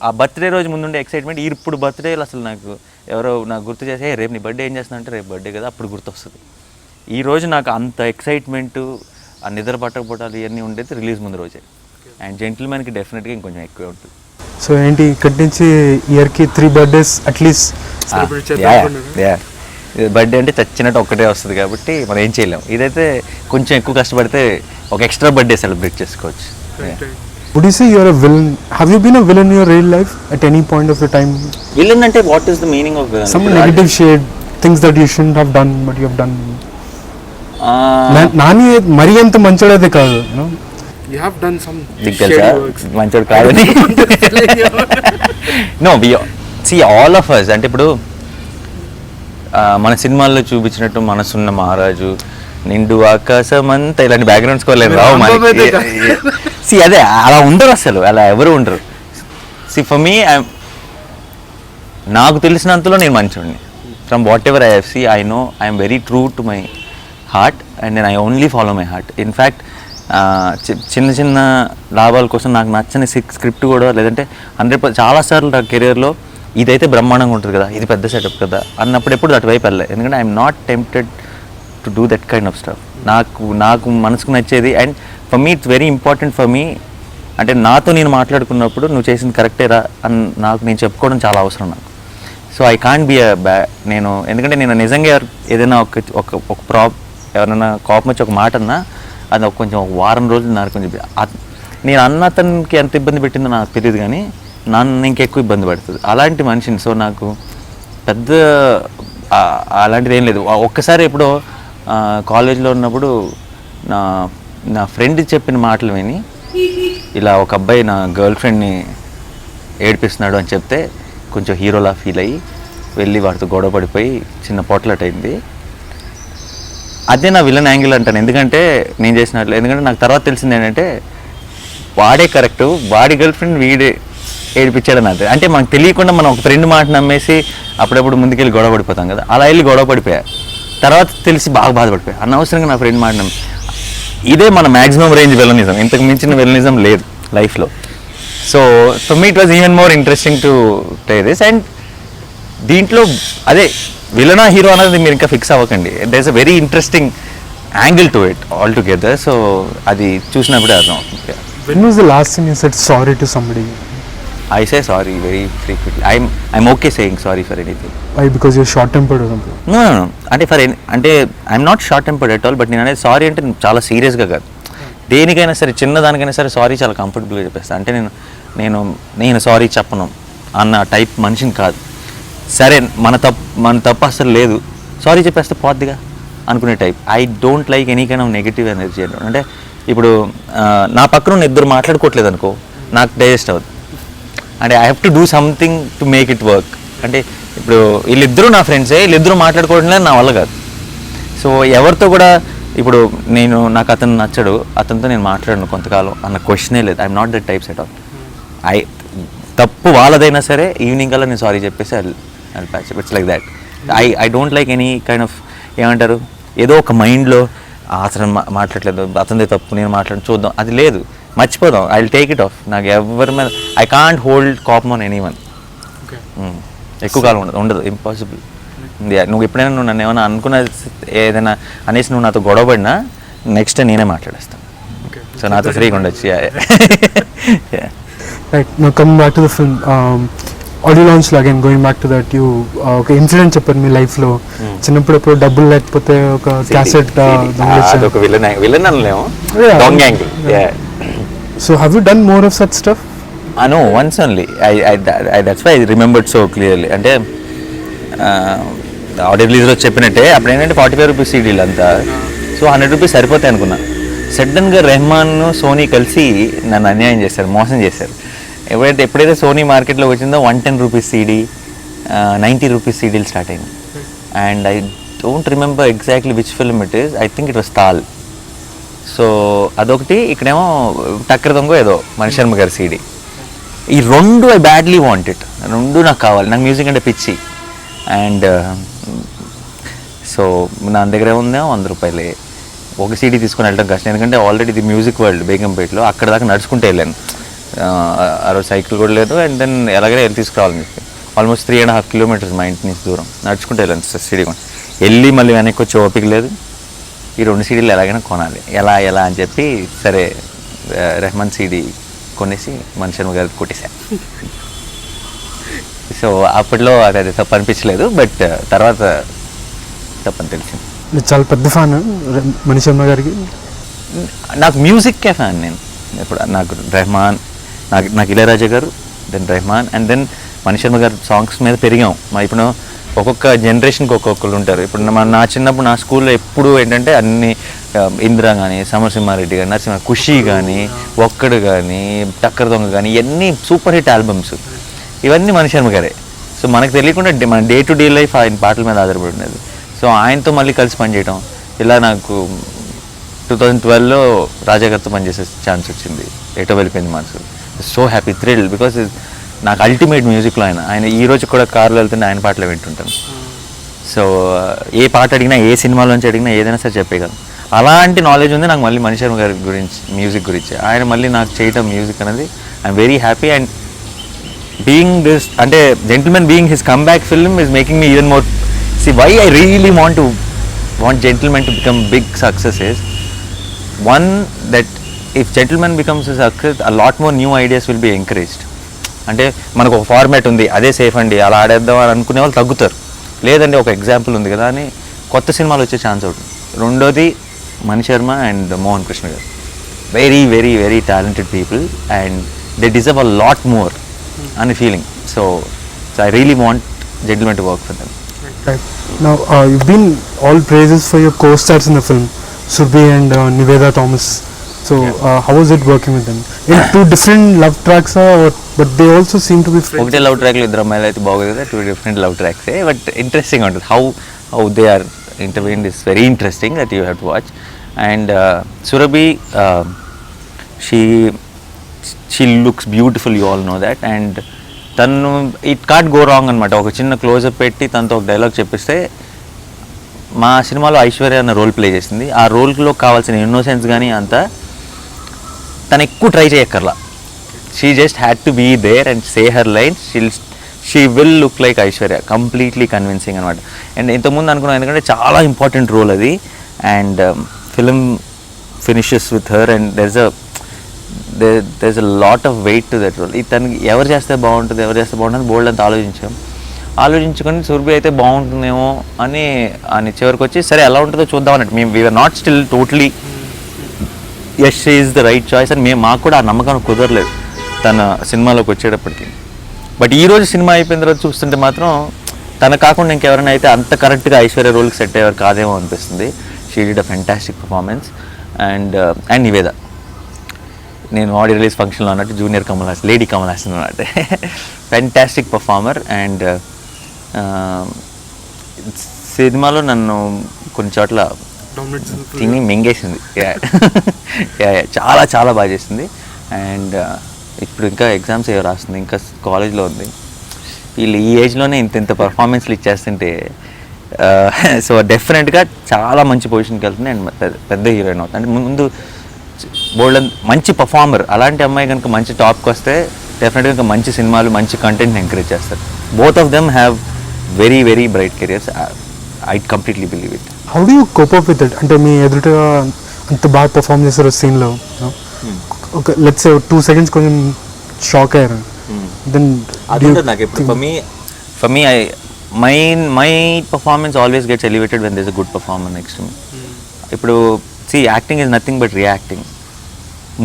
ఆ బర్త్డే రోజు ముందుండే ఎక్సైట్మెంట్ ఇప్పుడు బర్త్డేలో అసలు నాకు గుర్తు చేసి రేపు నీ బర్త్డే ఏం చేస్తున్నా అంటే రేపు బర్త్డే కదా అప్పుడు గుర్తు వస్తుంది. ఈరోజు నాకు అంత ఎక్సైట్మెంటు, ఆ నిద్ర పట్టకపోవటాలు ఇవన్నీ ఉండేది రిలీజ్ ముందు రోజే. అండ్ జెంటిల్మెన్కి డెఫినెట్గా ఇంకొంచెం ఎక్కువే ఉంటుంది. సో ఏంటి ఇక్కడి నుంచి ఇయర్కి 3 birthdays అట్లీస్ట్ బర్త్డే అంటే చచ్చినట్టు ఒక్కటే వస్తుంది కాబట్టి మనం ఏం చేయలేము. ఇదైతే కొంచెం ఎక్కువ కష్టపడితే ఒక ఎక్స్ట్రా బర్త్డే సెలబ్రేట్ చేసుకోవచ్చు. Would you say you're a villain? Have you been a villain in your real life at any point of your time? Villain అంటే what is the meaning of villain? Some negative shade, things that you shouldn't have done but you have done. Nani మరీ అంత మంచోడైతే కాదు, you have done some shady works. మంచోడు కాదని. No, we see all of us. అంటే ఇప్పుడు మన సినిమాల్లో చూపించినట్టు మనసున్న మహారాజు, నిండు ఆకాశమంతా ఇలాంటి బ్యాక్గ్రౌండ్ స్కోర్ లేదు రావు మనకి. సి అదే అలా ఉండరు, అసలు అలా ఎవరు ఉండరు. సి ఫర్ మీ నాకు తెలిసినంతలో నేను మంచోడిని. From whatever I have see I know I'm very true to my heart and then I only follow my heart. In fact చిన్న లాభాల కోసం నాకు నచ్చని స్క్రిప్ట్ కూడా, లేదంటే 100% చాలాసార్లు నా కెరియర్లో ఇదైతే బ్రహ్మాండంగా ఉంటుంది కదా, ఇది పెద్ద సెటప్ కదా అన్నప్పుడు ఎప్పుడు అటువైపు వెళ్ళలేదు. ఎందుకంటే I'm not tempted to do that kind of stuff. నాకు మనసుకు నచ్చేది. And for me it's very important for me, అంటే నాతో నేను మాట్లాడుకున్నప్పుడు నువ్వు చేసింది కరెక్టేరా అని నేను చెప్పుకోవడం చాలా అవసరం నాకు. సో ఐ కాంట్ బి నేను, ఎందుకంటే నేను నిజంగా ఏదైనా ఒక ఎవరైనా కోపం వచ్చి ఒక మాట అన్నా అది కొంచెం ఒక వారం రోజులు నాకు కొంచెం నేను అన్న అతనికి ఎంత ఇబ్బంది పెట్టిందో నాకు తెలియదు, కానీ నన్ను ఇంకెక్కువ ఇబ్బంది పడుతుంది అలాంటి మనిషిని. సో నాకు పెద్ద అలాంటిది ఏం లేదు. ఒక్కసారి ఎప్పుడో కాలేజ్లో ఉన్నప్పుడు నా ఫ్రెండ్ చెప్పిన మాటలు విని ఇలా ఒక అబ్బాయి నా గర్ల్ ఫ్రెండ్ని ఏడిపిస్తున్నాడు అని చెప్తే కొంచెం హీరోలా ఫీల్ అయ్యి వెళ్ళి వాడితో గొడవ పడిపోయి చిన్న పొట్లాట్ అయింది. అదే నా విలన్ యాంగిల్ అంటాను, ఎందుకంటే నేను చేసినట్లు. ఎందుకంటే నాకు తర్వాత తెలిసింది ఏంటంటే వాడే కరెక్టు, వాడి గర్ల్ ఫ్రెండ్ వీడే ఏడిపించాడని. అంతే అంటే మనకు తెలియకుండా మనం ఒక ఫ్రెండ్ మాట నమ్మేసి అప్పుడప్పుడు ముందుకెళ్ళి గొడవ పడిపోతాం కదా, అలా వెళ్ళి గొడవ పడిపోయా. తర్వాత తెలిసి బాగా బాధపడిపోయా, అనవసరంగా నా ఫ్రెండ్ మాట నమ్మి. ఇదే మన మ్యాక్సిమం రేంజ్ విలనిజం, ఇంతకు మించిన విలనిజం లేదు లైఫ్లో. So for me it was even more interesting to try this. And దీంట్లో అదే విలనా హీరో అనేది మీరు ఇంకా ఫిక్స్ అవ్వకండి. There is a very interesting angle to it all together. So అది చూసినప్పుడే అర్థం అవుతుంది. When was the last time you said sorry to somebody? I say sorry very frequently. I'm okay saying sorry for anything. Why? Because you're short tempered or something? No. అంటే అంటే I'm not short tempered at all. But నేను అనేది sorry అంటే చాలా సీరియస్గా కాదు. దేనికైనా సరే, చిన్నదానికైనా సరే సారీ చాలా కంఫర్టబుల్గా చెప్పేస్తాను. అంటే నేను సారీ చెప్పను అన్న టైప్ మనిషిని కాదు. సరే మన తప్పు అసలు లేదు, సారీ చెప్పేస్తే పోద్దిగా అనుకునే type. I don't like any kind of negative energy. అంటే ఇప్పుడు నా పక్కన ఉన్న ఇద్దరు మాట్లాడుకోవట్లేదు అనుకో, నాకు డైజెస్ట్ అవ్వదు. అంటే I have to do something to make it work. అంటే ఇప్పుడు వీళ్ళిద్దరూ నా ఫ్రెండ్సే, వీళ్ళిద్దరూ మాట్లాడుకోవడం లేదు నా వల్ల కాదు. సో ఎవరితో కూడా ఇప్పుడు నాకు అతను నచ్చడు, అతనితో నేను మాట్లాడను కొంతకాలం అన్న క్వశ్చనే లేదు. I'm not that types at all. తప్పు వాళ్ళదైనా సరే ఈవినింగ్ కల్లా నేను సారీ చెప్పేసి eye patch. It's like that. I don't like any kind of ఏమంటారు, ఏదో ఒక మైండ్లో అతను మాట్లాడలేదు, అతనిదే తప్పు, నేను చూద్దాం, అది లేదు. మర్చిపోదాం. I will take it off. నాకు ఎవరి మీద I can't hold cop on anyone. ఎక్కువ కాలం ఉండదు, ఇంపాసిబుల్. నువ్వు ఎప్పుడైనా నన్ను ఏమైనా అనుకున్న ఏదైనా అనేసి నువ్వు నాతో గొడవపడినా నెక్స్ట్ నేనే మాట్లాడేస్తాను. సో నాతో ఫ్రీగా ఉండొచ్చు. Right, now coming back to the film, audio launch లో again going back to that, you ఒక ఇన్సిడెంట్ చెప్పారు మీ లైఫ్లో. చిన్నప్పుడు ఎప్పుడు డబ్బులు లేకపోతే ఒక క్యాసెట్ అదొక విలన్ అనలేము, dong angle. So have you done more of such stuff? No, once only. That's why I remembered so clearly. అంటే ఆడియో రిలీజ్లో చెప్పినట్టే అప్పుడు ఏంటంటే 45 రూపీస్ సీడీలు అంతా. సో 100 రూపీస్ సరిపోతాయి అనుకున్నా. సడన్గా రెహమాన్, సోనీ కలిసి నన్ను అన్యాయం చేశారు, మోసం చేశారు. ఎప్పుడైతే సోనీ మార్కెట్లో వచ్చిందో 110 రూపీస్ సీడీ, 90 రూపీస్ సీడీలు స్టార్ట్ అయింది. And I don't remember exactly which film it is. I think it was Taal. So అదొకటి, ఇక్కడేమో టక్కర దొంగ ఏదో మణిశర్మ గారి సీడీ. ఈ రెండు ఐ బ్యాడ్లీ వాంట్ ఇట్, రెండు నాకు కావాలి. నాకు మ్యూజిక్ అంటే పిచ్చి. అండ్ సో నా దగ్గర ఏముందేమో 100 రూపాయలే. ఒక సీడీ తీసుకుని వెళ్ళడం కష్టం, ఎందుకంటే ఆల్రెడీ ఇది మ్యూజిక్ వరల్డ్ బేగంపేటలో, అక్కడ దాకా నడుచుకుంటే వెళ్ళాను. ఆ రోజు సైకిల్ కూడా లేదు. అండ్ దెన్ ఎలాగైనా వెళ్ళి తీసుకురావాలని చెప్పి ఆల్మోస్ట్ 3.5 కిలోమీటర్స్ మా ఇంటి నుంచి దూరం నడుచుకుంటే వెళ్ళాను సీడీ కొని. వెళ్ళి మళ్ళీ వెనక్కి వచ్చి ఓపిక లేదు. ఈ 2 సీడీలు ఎలాగైనా కొనాలి, ఎలా అని చెప్పి సరే రెహమాన్ సీడీ కొనేసి మణిశర్మ గారికి కొట్టేశాను. సో అప్పట్లో అది తప్పు అనిపించలేదు, బట్ తర్వాత తప్పని తెలిసింది. చాలా పెద్ద ఫ్యాన్ మణిశర్మ గారికి. నాకు మ్యూజిక్కే ఫ్యాన్ నేను. ఇప్పుడు నాకు రెహమాన్, నాకు Ilaiyaraaja garu, then Rahman, and then Mani Sharma garu songs మీద పెరిగాం. ఇప్పుడు ఒక్కొక్క జనరేషన్కి ఒక్కొక్కరు ఉంటారు. ఇప్పుడు నా చిన్నప్పుడు నా స్కూల్లో ఎప్పుడు ఏంటంటే అన్ని ఇందిరా కానీ, సమరసింహారెడ్డి కానీ, నరసింహ, ఖుషి కానీ, ఒక్కడు కానీ, టక్కర దొంగ కానీ, ఇవన్నీ సూపర్ హిట్ ఆల్బమ్స్. ఇవన్నీ మణిశర్మ గారే. సో మనకు తెలియకుండా మన డే టు డే లైఫ్ ఆయన పాటల మీద ఆధారపడి ఉండేది. సో ఆయనతో మళ్ళీ కలిసి పనిచేయటం, ఇలా నాకు 2012లో రాజా గారితో పనిచేసే ఛాన్స్ వచ్చింది. ఎటో వెళ్ళిపోయింది మనసు. సో హ్యాపీ, థ్రిల్డ్, బికాస్ నాకు అల్టిమేట్ మ్యూజిక్లో ఆయన ఈ రోజు కూడా కార్లో వెళ్తుంటే ఆయన పాటలు వింటుంటాను. సో ఏ పాట అడిగినా, ఏ సినిమాలోంచి అడిగినా ఏదైనా సరే చెప్పేయగలను. అలాంటి నాలెడ్జ్ ఉంది నాకు మళ్ళీ మణిశర్మ గారి గురించి, మ్యూజిక్ గురించి. ఆయన మళ్ళీ నాకు చేయటం మ్యూజిక్ అనేది I'm very happy. And being this అంటే Gentleman being his comeback film is making me even more. See, why I really want Gentleman to become big success is, one, that if Gentleman becomes a success, a lot more new ideas will be encouraged. అంటే మనకు ఒక format ఉంది, అదే safe అండి, అలా ఆడేద్దాం అని అనుకునే వాళ్ళు తగ్గుతారు. లేదండి ఒక ఎగ్జాంపుల్ ఉంది కదా అని కొత్త సినిమాలు వచ్చే ఛాన్స్ అవుతుంది. రెండోది Mani Sharma and Mohan Krishna garu, very very very talented people and they deserve a lot more అని feeling. So I really want Gentleman to work for them. Right. Now, you've been all praises for your co-stars in the film, Surbhi and Nivetha Thomas. So, how was it working with them? In 2 different love tracks, but they also seem to be friends. ఒకటే love ట్రాక్లో ఇద్దరు అమ్మాయిలు అయితే బాగోదు కదా, 2 different love tracks. But interesting ఉంటుంది. How they are interviewing is very interesting, that you have to watch. And Surbhi, she looks beautiful, you all know that. And తను it cot go wrong అనమాట. ఒక చిన్న closeup పెట్టి తనతో ఒక dialogue చెప్పిస్తే, మా సినిమాలో ఐశ్వర్య అన్న రోల్ ప్లే చేసింది. ఆ రోల్లో కావాల్సిన ఇన్నోసెన్స్ కానీ అంతా తను ఎక్కువ ట్రై చేయక్కర్లా. She just had to be there and say her lines. She will look like Aishwarya, completely convincing అనమాట. అండ్ ఇంతకుముందు అనుకున్నాను, ఎందుకంటే చాలా ఇంపార్టెంట్ రోల్ అది. And film finishes with her and there's a lot of weight to that role. తనకి ఎవరు చేస్తే బాగుంటుంది బోల్డ్ అంతా ఆలోచించుకొని సుర్భి అయితే బాగుంటుందేమో అని చివరికి వచ్చి సరే ఎలా ఉంటుందో చూద్దాం అన్నట్టు. మేము we're not still totally yes she is the right choice అని మాకు కూడా ఆ నమ్మకం కుదరలేదు తన సినిమాలోకి వచ్చేటప్పటికి. బట్ ఈరోజు సినిమా అయిపోయిన తర్వాత చూస్తుంటే మాత్రం తన కాకుండా ఇంకెవరైనా అయితే అంత కరెక్ట్గా ఐశ్వర్య రోల్కి సెట్ అయ్యేవారు కాదేమో అనిపిస్తుంది. She did a fantastic performance. And Nivetha, నేను ఆడియో రిలీజ్ ఫంక్షన్లో అన్నట్టు జూనియర్ కమల్ హాసన్, లేడీ కమల్ హాసన్ అన్నట్టు ఫెంటాస్టిక్ పర్ఫార్మర్. అండ్ సినిమాలో నన్ను కొన్ని చోట్ల తిని మింగేసింది. చాలా చాలా బాగా చేసింది. అండ్ ఇప్పుడు ఇంకా ఎగ్జామ్స్ ఏవో రాస్తుంది, ఇంకా కాలేజ్లో ఉంది. వీళ్ళు ఈ ఏజ్లోనే ఇంత పర్ఫార్మెన్స్లు ఇచ్చేస్తుంటే సో డెఫినెట్గా చాలా మంచి పొజిషన్కి వెళ్తుంది. అండ్ పెద్ద హీరోయిన్ అవుతుంది. అంటే ముందు బోల్డ్ మంచి పర్ఫార్మర్, అలాంటి అమ్మాయి కనుక మంచి టాప్కి వస్తే డెఫినెట్గా ఇంకా మంచి సినిమాలు మంచి కంటెంట్ని ఎంకరేజ్ చేస్తారు. Both of them have very very bright careers. I completely believe it. How do you cope up with it? అంటే మీ ఎదురుగా అంత బాగా పర్ఫామ్ చేస్తారు సీన్లో, ఒక లెట్స్ 2 seconds కొంచెం షాక్ అయ్యారు. దెన్ నాకు ఎప్పుడు for me my performance always gets elevated when there is a good performer next to me. ఇప్పుడు acting is nothing but reacting.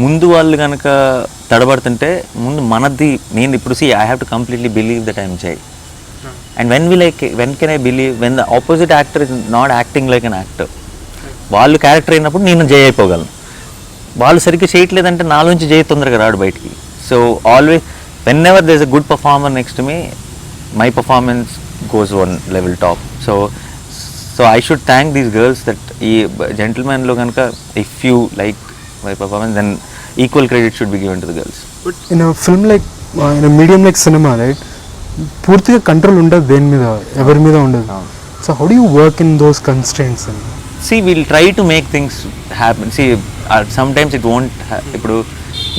ముందు వాళ్ళు కనుక తడబడుతుంటే ముందు మనది నేను ఇప్పుడు I have to completely believe that I'm Jai. And when can I believe when the opposite actor is not acting like an actor. వాళ్ళు క్యారెక్టర్ అయినప్పుడు నేను జై అయిపోగలను. వాళ్ళు సరిగ్గా చేయట్లేదంటే నాలోంచి జై తొందరగా రాడు బయటికి. So always whenever there is a good performer next to me, my performance goes one level top. So I should thank these girls that ee gentleman lo ganaka if you like my performance then equal credit should be given to the girls. But in a film like in a medium like cinema, right, పూర్తిగా control ఉండదు దేని మీద, ఎవరి మీద ఉండదు. So how do you work in those constraints? See, we'll try to make things happen. See, sometimes it won't ippudu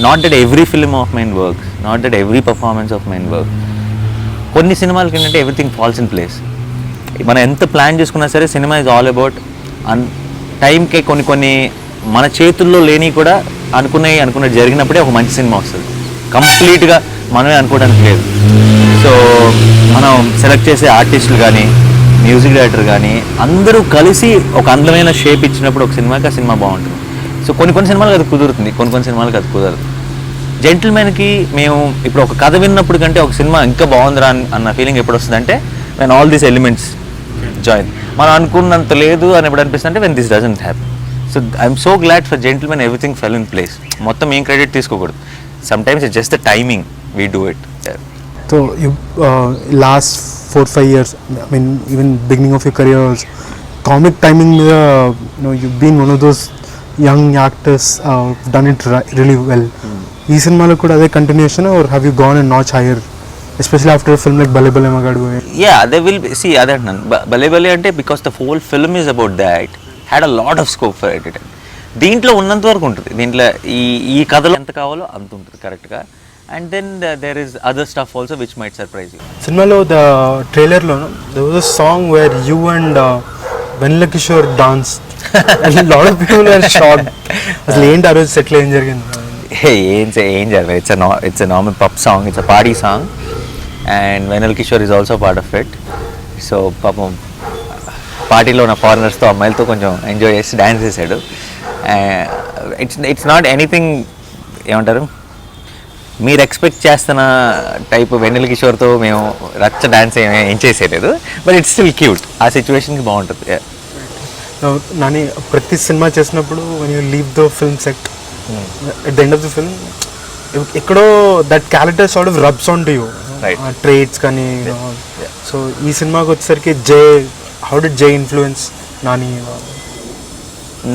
not that every film of mine works, not that every performance of mine works. కొన్ని సినిమాలకి ఏంటంటే everything falls in place. మనం ఎంత plan చేసుకున్నా సరే cinema is all about టైంకి కొన్ని మన చేతుల్లో లేని కూడా అనుకున్నది జరిగినప్పుడే ఒక మంచి సినిమా వస్తుంది. కంప్లీట్గా మనమే అనుకోవడానికి లేదు. సో మనం సెలెక్ట్ చేసే ఆర్టిస్టులు కానీ మ్యూజిక్ డైరెక్టర్ కానీ అందరూ కలిసి ఒక అందమైన షేప్ ఇచ్చినప్పుడు ఒక సినిమాకి ఆ సినిమా బాగుంటుంది. సో కొన్ని సినిమాలకు అది కుదురుతుంది, కొన్ని సినిమాలకు అది కుదరదు. జెంటిల్మెన్కి మేము ఇప్పుడు ఒక కథ విన్నప్పుడు కంటే ఒక సినిమా ఇంకా బాగుందిరా అన్న ఫీలింగ్ ఎప్పుడు వస్తుందంటే when all these elements join. మనం అనుకున్నంత లేదు అని ఎప్పుడు అనిపిస్తుంది అంటే when this doesn't happy. So I'm so glad for Gentleman everything fell in place. మొత్తం ఏం క్రెడిట్ తీసుకోకూడదు. Sometimes it's just the timing we do it. So you last 4-5 years, I mean even beginning of your careers, comic timing మీద you've been one of those young actors done it really well. ఈ సినిమాలో కూడా అదే continuation or have you gone and notch higher, especially after film like Bhale Bhale Magadivoy? Yeah, they will see అదే అంటున్నాను. భలే భలే అంటే because the whole film is about that, had a lot of scope for editing. దీంట్లో ఉన్నంత వరకు ఉంటుంది. దీంట్లో ఈ కథలో ఎంత కావాలో అంత ఉంటుంది కరెక్ట్గా. And then there is other stuff also which might surprise you. సినిమాలో ద ట్రైలర్లో there was a song where you and Vennela Kishore dance and lot of people are shocked. అసలు ఏంటి ఆ రోజు సెట్లో ఏం జరిగింది? ఏం జరగదు. It's a normal pop song, it's a party song and Vennela Kishore is also part of it. So పాపం పార్టీలో ఉన్న ఫారినర్స్తో అమ్మాయిలతో కొంచెం ఎంజాయ్ చేసి డ్యాన్స్ చేశాడు. ఇట్స్ నాట్ ఎనీథింగ్ ఏమంటారు మీరు ఎక్స్పెక్ట్ చేస్తున్న టైప్ వెన్నెల కిషోర్తో మేము రచ్చ డ్యాన్స్ ఏం చేసేయలేదు. But it's still cute. ఆ సిచ్యువేషన్కి బాగుంటుంది. నాని, ప్రతి సినిమా చేసినప్పుడు when you leave the film set at the end of the film ఎక్కడో that character sort of rubs onto you, right? Traits కానీ. సో ఈ సినిమాకి వచ్చేసరికి how did Jay influence Nani?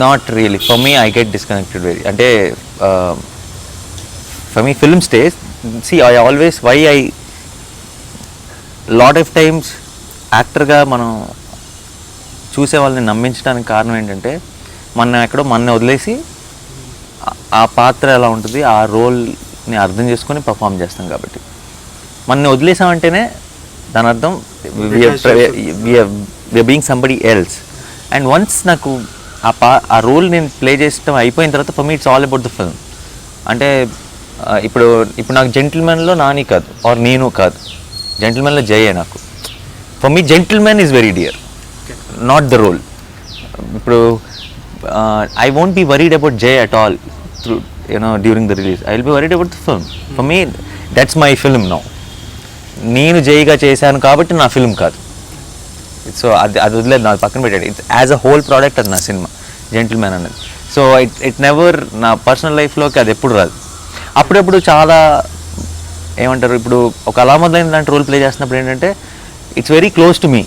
Not really. For me, I get disconnected very. అంటే for me film stays. See, I always lot of times యాక్టర్గా మనం చూసే వాళ్ళని నమ్మించడానికి కారణం ఏంటంటే మన వదిలేసి ఆ పాత్ర ఎలా ఉంటుంది ఆ రోల్ని అర్థం చేసుకొని పర్ఫామ్ చేస్తాం. కాబట్టి మన వదిలేసామంటేనే దాని అర్థం we're being somebody else. And once నాకు ఆ రోల్ నేను ప్లే చేసడం అయిపోయిన తర్వాత for me it's all about the film. అంటే ఇప్పుడు ఇప్పుడు నాకు జెంటిల్మెన్లో నాని కాదు ఆర్ నేను కాదు, జెంటిల్మెన్లో జయే నాకు. For me Gentleman is very dear, not the role. ఇప్పుడు I won't be worried about Jai at all through during the release. I will be worried about the film. For me that's my film now. నేను జైగా చేశాను కాబట్టి నా film కాదు. So అది వదిలేదు, నాకు పక్కన పెట్టాడు. It's as a whole product అది నా సినిమా జెంటిల్మెన్ అనేది. సో ఇట్ నెవర్ నా పర్సనల్ లైఫ్లోకి అది ఎప్పుడు రాదు. అప్పుడప్పుడు చాలా ఏమంటారు, ఇప్పుడు ఒక అలామద్దైన లాంటి రోల్ ప్లే చేస్తున్నప్పుడు ఏంటంటే it's very close to me.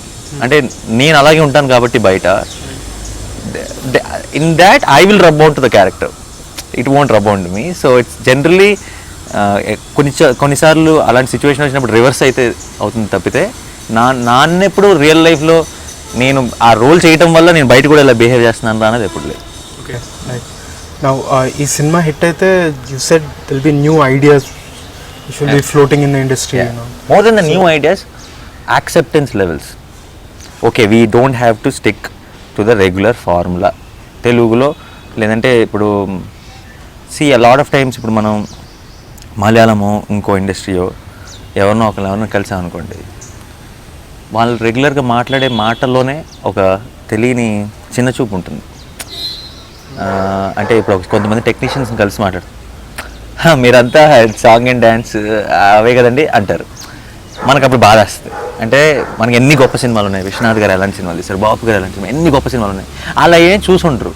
అంటే నేను అలాగే ఉంటాను కాబట్టి బయట, in that I will rub out to the character, it won't rub out me. So it's generally కొన్నిసార్లు అలాంటి సిచ్యువేషన్ వచ్చినప్పుడు రివర్స్ అయితే అవుతుంది తప్పితే, నాన్నెప్పుడు రియల్ లైఫ్లో నేను ఆ రోల్ చేయటం వల్ల నేను బయట కూడా ఇలా బిహేవ్ చేస్తున్నాను అనేది ఎప్పుడు లేదు. ఓకే, నౌ ఈ సినిమా హిట్ అయితే you said there'll be new ideas which will be floating in the industry. More than the new ideas, acceptance levels. Okay, we don't have to stick to the regular formula తెలుగులో. లేదంటే ఇప్పుడు అ lot of times ఇప్పుడు మనం మలయాళమో ఇంకో ఇండస్ట్రీయో ఎవరినో కలిసామనుకోండి, వాళ్ళు రెగ్యులర్గా మాట్లాడే మాటల్లోనే ఒక తెలియని చిన్న చూపు ఉంటుంది. అంటే ఇప్పుడు కొంతమంది టెక్నీషియన్స్ని కలిసి మాట్లాడు, మీరంతా సాంగ్ అండ్ డ్యాన్స్ అవే కదండి అంటారు. మనకు అప్పుడు బాధ వస్తుంది. అంటే మనకి ఎన్ని గొప్ప సినిమాలు ఉన్నాయి, విశ్వనాథ్ గారు ఎలాంటి సినిమాలు తీస్తారు, బాపు గారు ఎలాంటి సినిమా, ఎన్ని గొప్ప సినిమాలు ఉన్నాయి. అలా ఏం చూసుంటారు.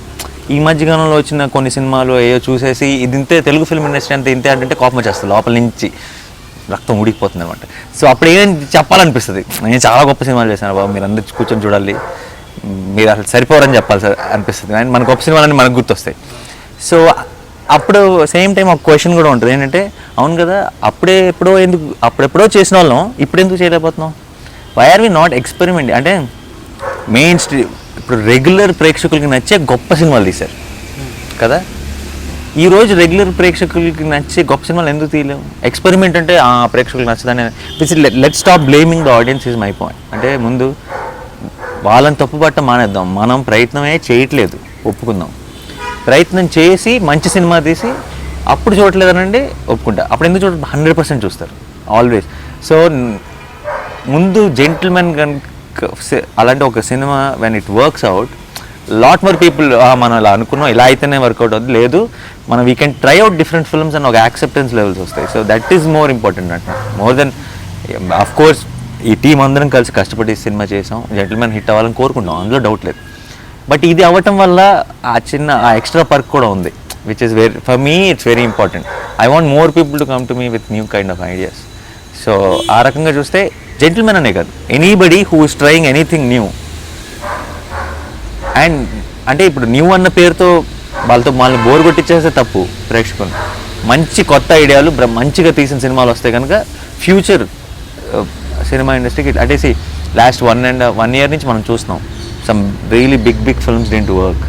ఈ మధ్యకాలంలో వచ్చిన కొన్ని సినిమాలు ఏవో చూసేసి ఇది ఇంతే, తెలుగు ఫిల్మ్ ఇండస్ట్రీ అంతా ఇంతే అంటే కోపం వచ్చేస్తుంది, లోపల నుంచి రక్తం ఉడికిపోతుంది అనమాట. సో అప్పుడు ఏం చెప్పాలనిపిస్తుంది, నేను చాలా గొప్ప సినిమాలు చేశాను బాబు, మీరు అందరు కూర్చొని చూడాలి, మీరు అసలు సరిపోరని చెప్పాలి సార్ అనిపిస్తుంది. అండ్ మన గొప్ప సినిమాలన్నీ మనకు గుర్తొస్తాయి. సో అప్పుడు సేమ్ టైం ఒక క్వశ్చన్ కూడా ఉంటుంది ఏంటంటే, అవును కదా అప్పుడెప్పుడో చేసిన వాళ్ళం ఇప్పుడు ఎందుకు చేయలేకపోతున్నాం? Why are we not experiment? అంటే మెయిన్ స్ట్రీమ్ ఇప్పుడు రెగ్యులర్ ప్రేక్షకులకి నచ్చే గొప్ప సినిమాలు తీశారు కదా. ఈరోజు రెగ్యులర్ ప్రేక్షకులకి నచ్చే గొప్ప సినిమాలు ఎందుకు తీయలేము? ఎక్స్పెరిమెంట్ అంటే ప్రేక్షకులకు నచ్చదని. Let stop blaming the audience is my point. అంటే ముందు వాళ్ళని తప్పుపట్ట మానేద్దాం. మనం ప్రయత్నమే చేయట్లేదు, ఒప్పుకుందాం. ప్రయత్నం చేసి మంచి సినిమా తీసి అప్పుడు చూడట్లేదనండి ఒప్పుకుంటా. అప్పుడు ఎందుకు 100% చూస్తారు ఆల్వేస్. సో ముందు జెంటిల్మెన్ అలాంటి ఒక cinema when it works out, lot more people మనం ఇలా అనుకున్నాం, ఇలా అయితేనే వర్కౌట్ అవుతుంది, లేదు మనం we can try out different films అని ఒక యాక్సెప్టెన్స్ లెవెల్స్ వస్తాయి. So that is more important అంట. మోర్ దెన్ అఫ్ కోర్స్ ఈ టీం అందరం కలిసి కష్టపడి సినిమా చేసాం, జెంటిల్మెన్ హిట్ అవ్వాలని కోరుకుంటాం, అందులో డౌట్ లేదు. బట్ ఇది అవ్వటం వల్ల ఆ ఎక్స్ట్రా పర్క్ కూడా ఉంది, which is very for me it's very important. I want more people to come to me with new kind of ideas. So ఆ రకంగా చూస్తే జెంటిల్మెన్ అనే కాదు, anybody who is trying anything new. And అంటే ఇప్పుడు new అన్న పేరుతో వాళ్ళతో మనల్ని బోర్ కొట్టించేస్తే తప్పు. ప్రేక్షకులు మంచి కొత్త ఐడియాలు మంచిగా తీసిన సినిమాలు వస్తే కనుక ఫ్యూచర్ సినిమా ఇండస్ట్రీకి అంటే లాస్ట్ 1 year నుంచి మనం చూస్తున్నాం some really big films did work.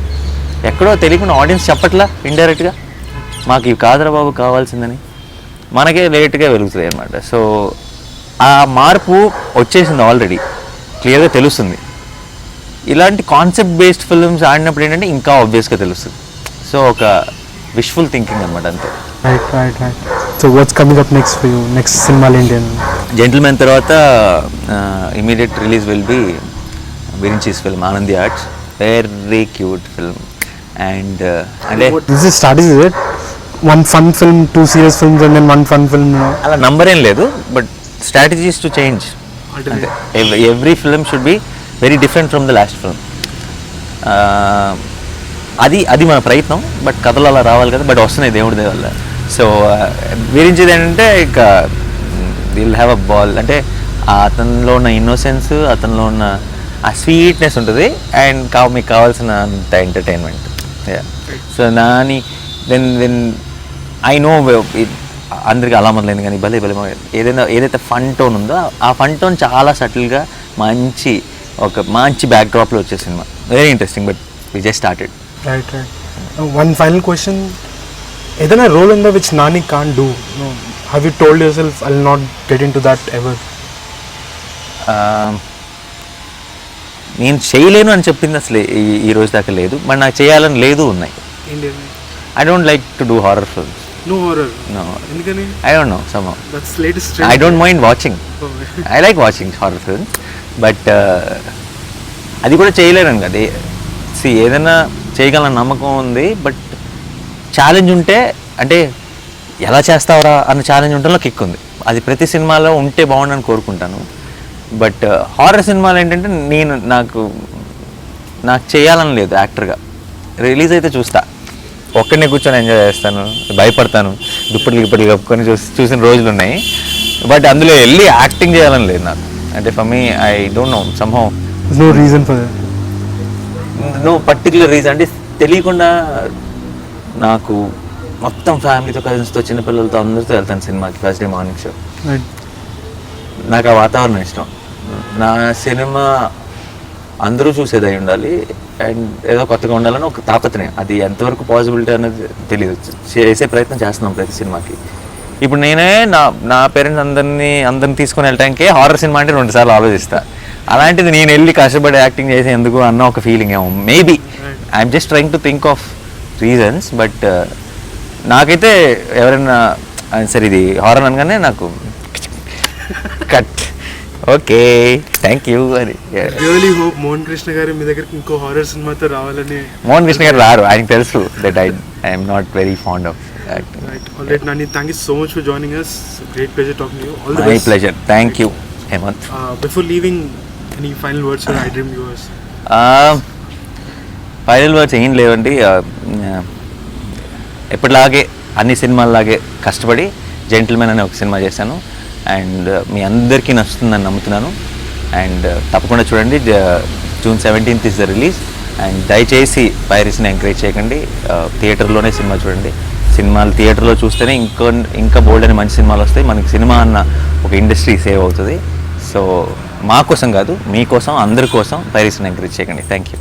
ఎక్కడో తెలియకుండా ఆడియన్స్ చెప్పట్లా ఇండైరెక్ట్గా, మాకు ఇవి కాదురా బాబు కావాల్సిందని, మనకే లేట్గా వెలుగుతుంది అనమాట. సో ఆ మార్పు వచ్చేసింది ఆల్రెడీ, క్లియర్గా తెలుస్తుంది. ఇలాంటి కాన్సెప్ట్ బేస్డ్ ఫిల్మ్స్ ఆడినప్పుడు ఏంటంటే ఇంకా ఆబ్వియస్గా తెలుస్తుంది. సో ఒక విష్ఫుల్ థింకింగ్ అనమాట అంతే. Right. So what's coming up next for you? Next సినిమాలు ఏంటి? జెంటిల్మెన్ తర్వాత immediate release will be Virinchi's film Anandi Arts, very cute film. And అంటే this is starting it one fun film, 2 serious films and then 1 fun film. అలా number ఏం లేదు, but strategies to change. అంటే every film should be very different from the last film. అది మన ప్రయత్నం. But కథలు అలా రావాలి కదా, బట్ వస్తున్నాయి దేవుడి దయ వల్ల. సో విరించేది ఏంటంటే ఇక విల్ హ్యావ్ అ బాల్. అంటే అతనిలో ఉన్న ఇన్నోసెన్స్, అతనిలో ఉన్న ఆ స్వీట్నెస్ ఉంటుంది, అండ్ మీకు కావాల్సిన అంత entertainment. So Nani then I know అందరికి అలా మొదలైంది, కానీ భలే ఏదైతే ఫన్ టోన్ ఉందో ఆ ఫన్ టోన్ చాలా సటిల్గా మంచి బ్యాక్ డ్రాప్లో వచ్చే cinema. Very interesting, but we just started. Right. One final question, ఏదైనా రోల్ ఉందా which Nani can't do? Have you told your self I will not get in to that ever? నేను చేయలేను అని చెప్పింది అసలు ఈ రోజు దాకా లేదు, బట్ నాకు చేయాలని లేదు ఉన్నాయి. I don't like to do horror films. No horror. No. ఎందుకని? I don't know, somehow. That's latest I don't mind watching. Oh. I like watching horror films. But అది కూడా చేయలేను కదా. ఏదైనా చేయగలన నమ్మకం ఉంది. బట్ ఛాలెంజ్ ఉంటే అంటే ఎలా చేస్తావరా అన్న ఛాలెంజ్ ఉండటంలో కిక్ ఉంది. అది ప్రతి సినిమాలో ఉంటే బాగుండని కోరుకుంటాను. బట్ హారర్ సినిమాలు ఏంటంటే నాకు చేయాలని లేదు యాక్టర్గా. రిలీజ్ అయితే చూస్తా, ఒక్కడినే కూర్చొని ఎంజాయ్ చేస్తాను, భయపడతాను, దుప్పట్లు కప్పుకొని చూసిన రోజులు ఉన్నాయి. బట్ అందులో వెళ్ళి యాక్టింగ్ చేయాలని లేదు నాకు. అంటే for me I don't know somehow no reason for that. No particular reason. అంటే తెలియకుండా నాకు మొత్తం ఫ్యామిలీతో, కజిన్స్తో, చిన్నపిల్లలతో అందరితో వెళ్తాను సినిమాకి ఫస్ట్ డే మార్నింగ్ షో. నాకు ఆ వాతావరణం ఇష్టం. నా సినిమా అందరూ చూసేది అయి ఉండాలి అండ్ ఏదో కొత్తగా ఉండాలని ఒక తాపత్రయం. అది ఎంతవరకు పాసిబిలిటీ అనేది తెలియదు. చేసే ప్రయత్నం చేస్తున్నాం ప్రతి సినిమాకి. ఇప్పుడు నేనే నా పేరెంట్స్ అందరిని తీసుకొని వెళ్ళటానికే హారర్ సినిమా అంటే 2 సార్లు ఆలోచిస్తా. అలాంటిది నేను వెళ్ళి కష్టపడి యాక్టింగ్ చేసి ఎందుకు అన్న ఒక ఫీలింగ్ ఏమో. Maybe I'm just trying to think of reasons. But నాకైతే ఎవరైనా సరే ఇది హారర్ అనగానే నాకు కట్ ఓకే థ్యాంక్ యూ అని. రియల్లీ హోప్ మోహన్ కృష్ణ గారు మీ దగ్గరికి ఇంకో హారర్ సినిమాతో రావాలని. మోహన్ కృష్ణ గారు రారు, ఆయనకు తెలుసు that I'm not very fond of acting. Alright, Nani, thank you so much for joining us. Great pleasure talking to you. All the My best. pleasure. Thank you, Hemant. Before leaving, any final words for iDream viewers? Final words ఏం లేవండి. ఎప్పటిలాగే అన్ని సినిమాల్లాగే కష్టపడి gentlemen అనే ఒక cinema చేశాను and మీ అందరికీ నచ్చుతుందని నమ్ముతున్నాను. అండ్ తప్పకుండా చూడండి. June 17th is the release. And దయచేసి పైరసీని ఎంకరేజ్ చేయకండి. థియేటర్లోనే సినిమా చూడండి. సినిమాలు థియేటర్లో చూస్తేనే ఇంకా బోల్డ్ అని మంచి సినిమాలు వస్తాయి. మనకి సినిమా అన్న ఒక ఇండస్ట్రీ సేవ్ అవుతుంది. సో మా కోసం కాదు, మీకోసం, అందరి కోసం పైరసీని ఎంకరేజ్ చేయకండి. Thank you.